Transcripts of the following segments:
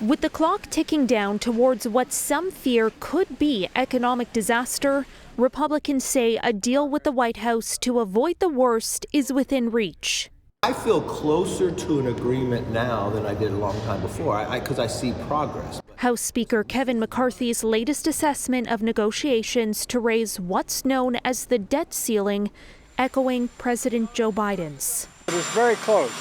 With the clock ticking down towards what some fear could be economic disaster, Republicans say a deal with the White House to avoid the worst is within reach. I feel closer to an agreement now than I did a long time before, because I see progress. House Speaker Kevin McCarthy's latest assessment of negotiations to raise what's known as the debt ceiling, echoing President Joe Biden's. It is very close,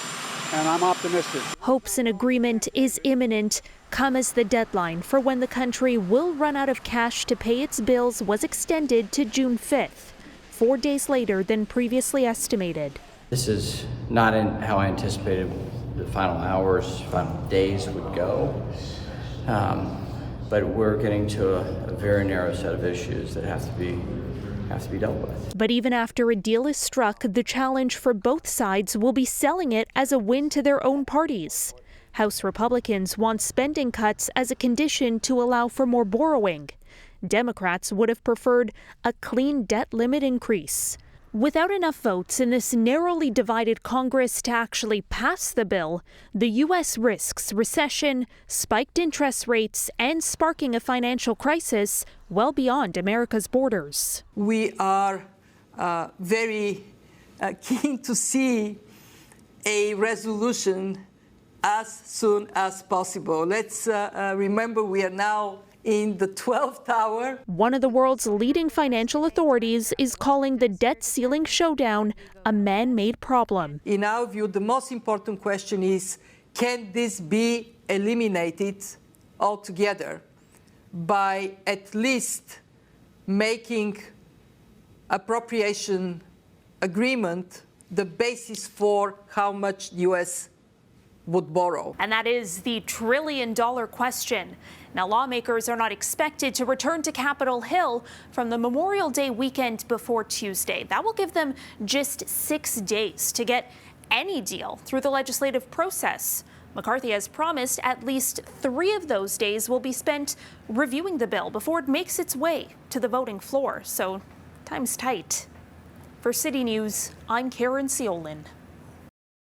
and I'm optimistic. Hopes an agreement is imminent, come as the deadline for when the country will run out of cash to pay its bills was extended to June 5th, 4 days later than previously estimated. This is not how I anticipated the final hours, final days would go. But we're getting to a very narrow set of issues that have to be dealt with. But even after a deal is struck, the challenge for both sides will be selling it as a win to their own parties. House Republicans want spending cuts as a condition to allow for more borrowing. Democrats would have preferred a clean debt limit increase. Without enough votes in this narrowly divided Congress to actually pass the bill, the U.S. risks recession, spiked interest rates, and sparking a financial crisis well beyond America's borders. We are very keen to see a resolution as soon as possible. Let's remember we are now in the 12th hour. One of the world's leading financial authorities is calling the debt ceiling showdown a man-made problem. In our view, the most important question is, can this be eliminated altogether by at least making appropriation agreement the basis for how much the U.S. would borrow? And that is the trillion-dollar question. Now, lawmakers are not expected to return to Capitol Hill from the Memorial Day weekend before Tuesday. That will give them just 6 days to get any deal through the legislative process. McCarthy has promised at least 3 of those days will be spent reviewing the bill before it makes its way to the voting floor. So time's tight. For City News, I'm Caryn Ceolin.